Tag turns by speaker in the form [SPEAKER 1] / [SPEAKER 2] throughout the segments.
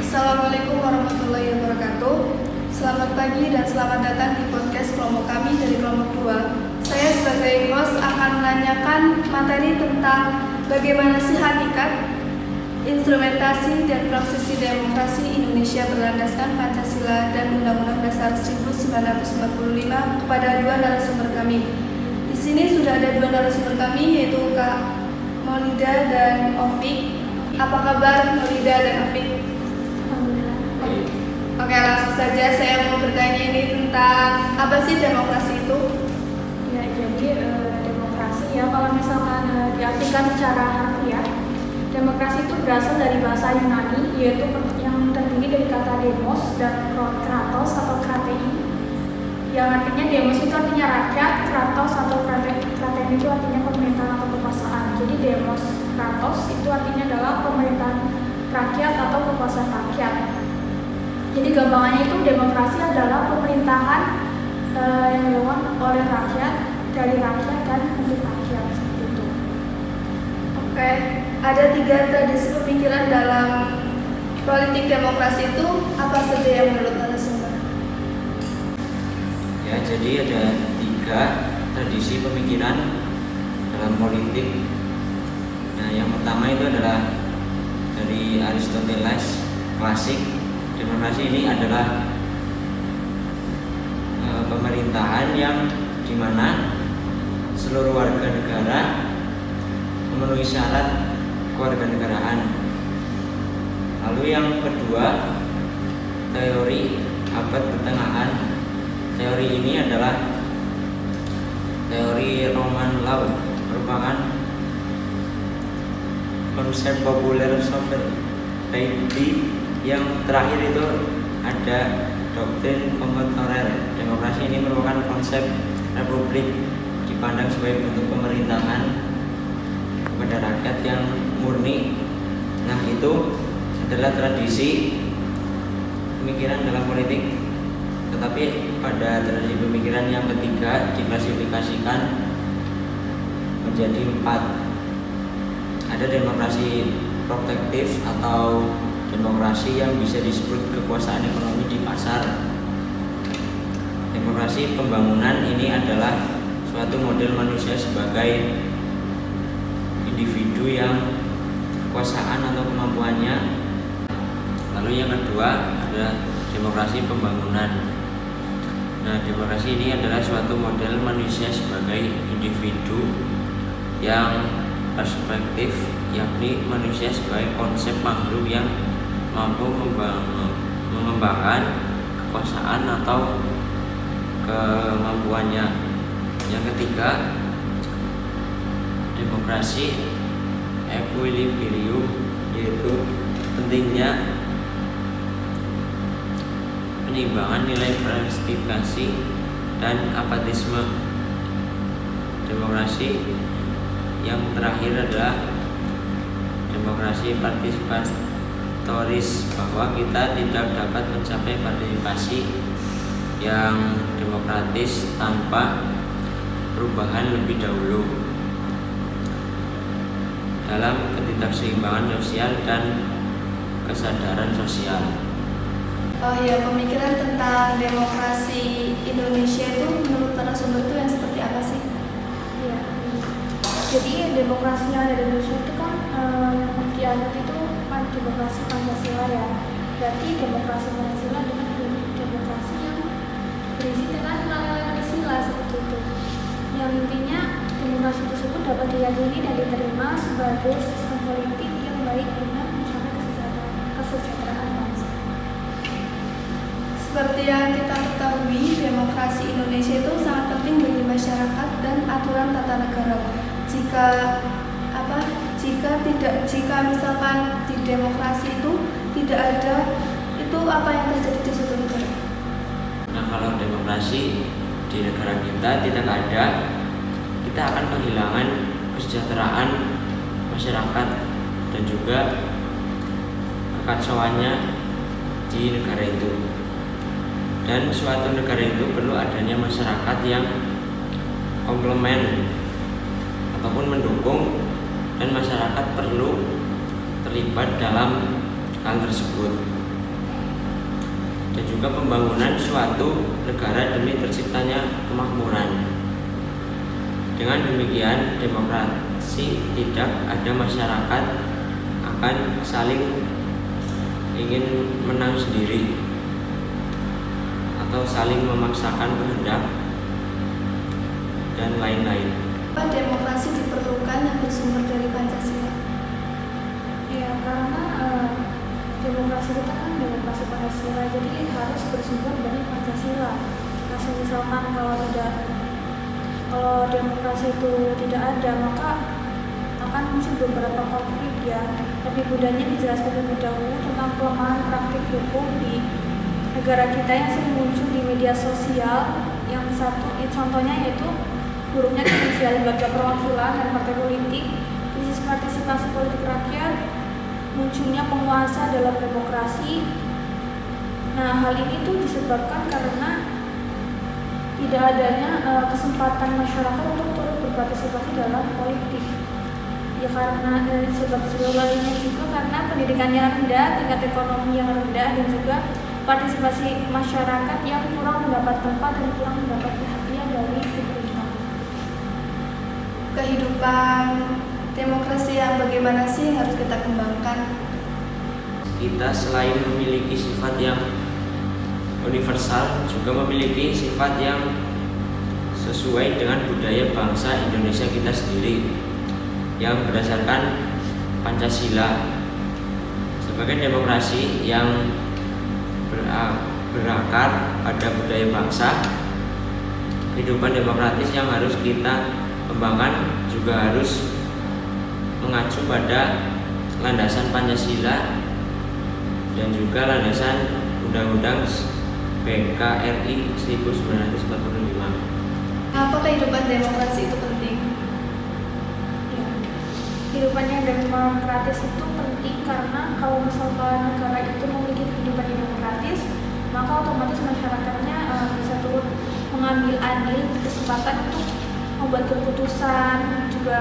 [SPEAKER 1] Assalamualaikum warahmatullahi wabarakatuh. Selamat pagi dan selamat datang di podcast kelompok kami dari kelompok 2. Saya sebagai host akan menanyakan materi tentang bagaimana sih hakikat, instrumentasi dan prosesi demokrasi Indonesia berlandaskan Pancasila dan Undang-Undang Dasar 1945 kepada dua narasumber kami. Di sini sudah ada dua narasumber kami, yaitu Kak Maulida dan Ofik. Apa kabar Maulida dan Ofik? Oke, langsung saja saya mau bertanya ini tentang apa sih demokrasi itu?
[SPEAKER 2] Ya, jadi demokrasi ya, kalau misalkan diartikan secara harfiah, demokrasi itu berasal dari bahasa Yunani, yaitu yang terdiri dari kata demos dan kratos atau kratei. Yang artinya demos itu artinya rakyat, kratos atau kratein itu artinya pemerintahan atau kekuasaan. Jadi demos kratos itu artinya adalah pemerintahan rakyat atau kekuasaan rakyat. Jadi gampangannya itu demokrasi adalah pemerintahan yang dilakukan oleh rakyat, dari rakyat dan untuk rakyat, seperti itu.
[SPEAKER 1] Oke, ada 3 tradisi pemikiran dalam politik demokrasi itu apa saja yang menurut narasumber?
[SPEAKER 3] Ya, jadi ada 3 tradisi pemikiran dalam politik. Nah, yang pertama itu adalah dari Aristoteles klasik. Demokrasi ini adalah pemerintahan yang dimana seluruh warga negara memenuhi syarat kewarganegaraan. Lalu yang kedua, teori abad pertengahan. Teori ini adalah teori Roman Law, merupakan konsep populer sovereignty. Yang terakhir itu ada doktrin komputerer. Demokrasi ini merupakan konsep republik, dipandang sebagai bentuk pemerintahan kepada rakyat yang murni. Nah, itu adalah tradisi pemikiran dalam politik. Tetapi pada tradisi pemikiran yang ketiga diklasifikasikan menjadi 4. Ada demokrasi protektif atau demokrasi yang bisa disebut kekuasaan ekonomi di pasar. Demokrasi pembangunan ini adalah suatu model manusia sebagai individu yang kekuasaan atau kemampuannya. Lalu yang kedua adalah demokrasi pembangunan. Nah, demokrasi ini adalah suatu model manusia sebagai individu yang perspektif, yakni manusia sebagai konsep makhluk yang mampu mengembangkan kekuasaan atau kemampuannya. Yang ketiga, demokrasi equilibrium, yaitu pentingnya penimbangan nilai prestasi dan apatisme. Demokrasi yang terakhir adalah demokrasi partisipatoris, bahwa kita tidak dapat mencapai partisipasi yang demokratis tanpa perubahan lebih dahulu dalam ketidakseimbangan sosial dan kesadaran sosial.
[SPEAKER 1] Oh ya, pemikiran tentang demokrasi Indonesia itu menurut narasumber itu yang seperti apa sih?
[SPEAKER 2] Ya, jadi demokrasi yang ada di Indonesia itu kan yang dianut itu demokrasi Pancasila ya. Berarti demokrasi Pancasila dengan demokrasi yang berisi dengan nilai-nilai Pancasila, seperti itu. Yang intinya demokrasi tersebut dapat diyakini dan diterima sebagai sistem politik yang baik guna mencapai kesejahteraan bangsa.
[SPEAKER 1] Seperti yang kita ketahui, demokrasi Indonesia itu sangat penting bagi masyarakat dan aturan tata negara. Jika misalkan di demokrasi itu tidak ada, itu apa yang terjadi di suatu negara?
[SPEAKER 3] Nah, kalau demokrasi di negara kita tidak ada, kita akan kehilangan kesejahteraan masyarakat dan juga kekacauannya di negara itu. Dan suatu negara itu perlu adanya masyarakat yang komplement ataupun mendukung, dan masyarakat perlu terlibat dalam hal tersebut. dan juga pembangunan suatu negara demi terciptanya kemakmuran. Dengan demikian, demokrasi tidak ada masyarakat akan saling ingin menang sendiri atau saling memaksakan kehendak dan lain-lain.
[SPEAKER 1] Apa demokrasi diperlukan yang bersumber dari Pancasila?
[SPEAKER 2] Ya, karena demokrasi itu kan demokrasi Pancasila, jadi harus bersumber dari Pancasila. Nah, misalkan kalau demokrasi itu tidak ada, maka akan muncul beberapa konflik ya. Lebih mudahnya dijelaskan lebih dahulu tentang kelemahan praktik hukum di negara kita yang sering muncul di media sosial. Yang satu, contohnya yaitu buruknya kinerja lembaga perwakilan dan partai politik, krisis partisipasi politik rakyat, munculnya penguasa dalam demokrasi. Nah, hal ini tuh disebabkan karena tidak adanya kesempatan masyarakat untuk turut berpartisipasi dalam politik. Ya karena sebab lainnya juga karena pendidikannya rendah, tingkat ekonomi yang rendah, dan juga partisipasi masyarakat yang kurang mendapat tempat dan kurang mendapat perhatian dari pemerintah.
[SPEAKER 1] Kehidupan demokrasi yang bagaimana sih yang harus kita kembangkan?
[SPEAKER 3] Kita selain memiliki sifat yang universal, juga memiliki sifat yang sesuai dengan budaya bangsa Indonesia kita sendiri yang berdasarkan Pancasila. Sebagai demokrasi yang berakar pada budaya bangsa, kehidupan demokratis yang harus kita kembangkan juga harus mengacu pada landasan Pancasila dan juga landasan Undang-Undang PNKRI 1945.
[SPEAKER 1] Apa kehidupan demokrasi itu penting?
[SPEAKER 2] Ya, kehidupan yang demokratis itu penting karena kalau misalkan negara itu memiliki kehidupan yang demokratis, maka otomatis masyarakatnya bisa turut mengambil andil kesempatan untuk membuat keputusan, juga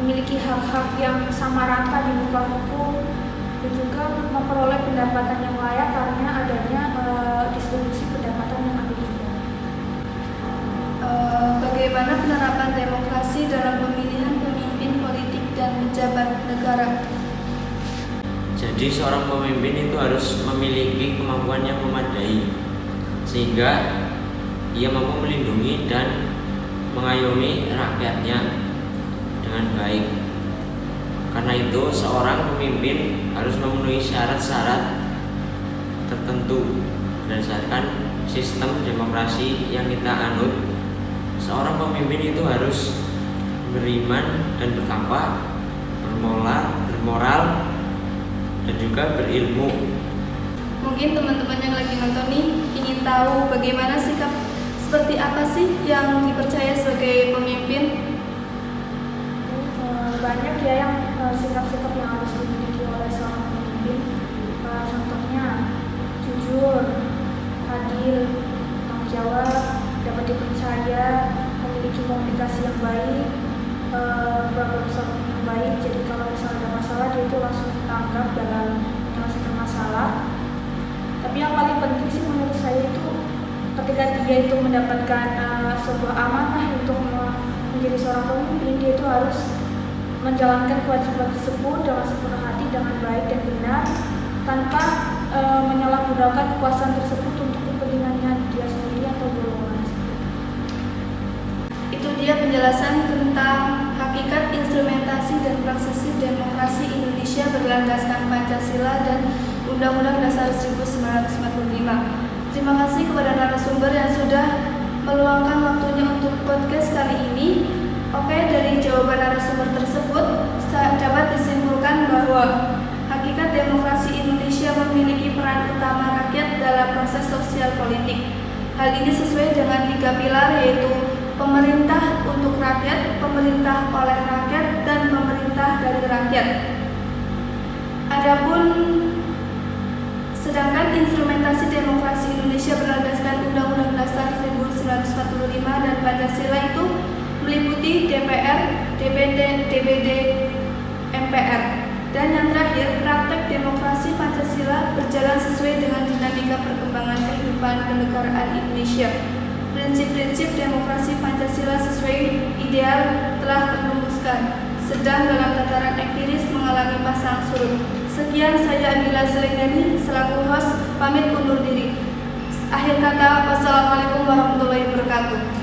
[SPEAKER 2] memiliki hak-hak yang sama rata di muka hukum, dan juga memperoleh pendapatan yang layak karena adanya distribusi pendapatan yang adil juga.
[SPEAKER 1] Bagaimana penerapan demokrasi dalam pemilihan pemimpin politik dan pejabat negara?
[SPEAKER 3] Jadi seorang pemimpin itu harus memiliki kemampuan yang memadai sehingga ia mampu melindungi dan mengayomi rakyatnya dengan baik. Karena itu seorang pemimpin harus memenuhi syarat-syarat tertentu berdasarkan sistem demokrasi yang kita anut. Seorang pemimpin itu harus beriman dan bertakwa, bermoral dan juga berilmu.
[SPEAKER 1] Mungkin teman-teman yang lagi nonton nih ingin tahu bagaimana sikap seperti apa sih yang dipercaya sebagai pemimpin?
[SPEAKER 2] Banyak ya yang sikap-sikap yang harus dimiliki oleh seorang pemimpin. Contohnya jujur, adil, tanggung jawab, dapat dipercaya, memiliki komunikasi yang baik, problem solving yang baik. Jadi kalau misalnya ada masalah, dia itu langsung tanggap dalam menyelesaikan masalah. Tapi yang paling penting sih menurut saya itu ketika dia itu mendapatkan sebuah amanah untuk menjadi seorang pemimpin, dia itu harus menjalankan kewajiban tersebut dengan sepenuh hati, dengan baik dan benar, tanpa menyalahgunakan kekuasaan tersebut untuk kepentingannya dia sendiri atau golongan.
[SPEAKER 1] Itu dia penjelasan tentang hakikat, instrumentasi, dan praktisi demokrasi Indonesia berlandaskan Pancasila dan Undang-Undang Dasar 1945. Terima kasih kepada narasumber yang sudah meluangkan waktunya untuk podcast kali ini. Oke, dari jawaban narasumber tersebut dapat disimpulkan bahwa hakikat demokrasi Indonesia memiliki peran utama rakyat dalam proses sosial politik. Hal ini sesuai dengan 3 pilar, yaitu pemerintah untuk rakyat, pemerintah oleh rakyat, dan pemerintah dari rakyat. Sedangkan instrumentasi demokrasi Indonesia berlandaskan Undang-Undang Dasar 1945 dan Pancasila itu meliputi DPR, DPD, MPR. Dan yang terakhir, praktek demokrasi Pancasila berjalan sesuai dengan dinamika dinamika perkembangan kehidupan kenegaraan Indonesia. Prinsip-prinsip demokrasi Pancasila sesuai ideal telah terrumuskan, sedang dalam tataran empiris mengalami pasang surut. Sekian, saya Amila Selendani selaku host pamit undur diri. Akhir kata, wassalamualaikum warahmatullahi wabarakatuh.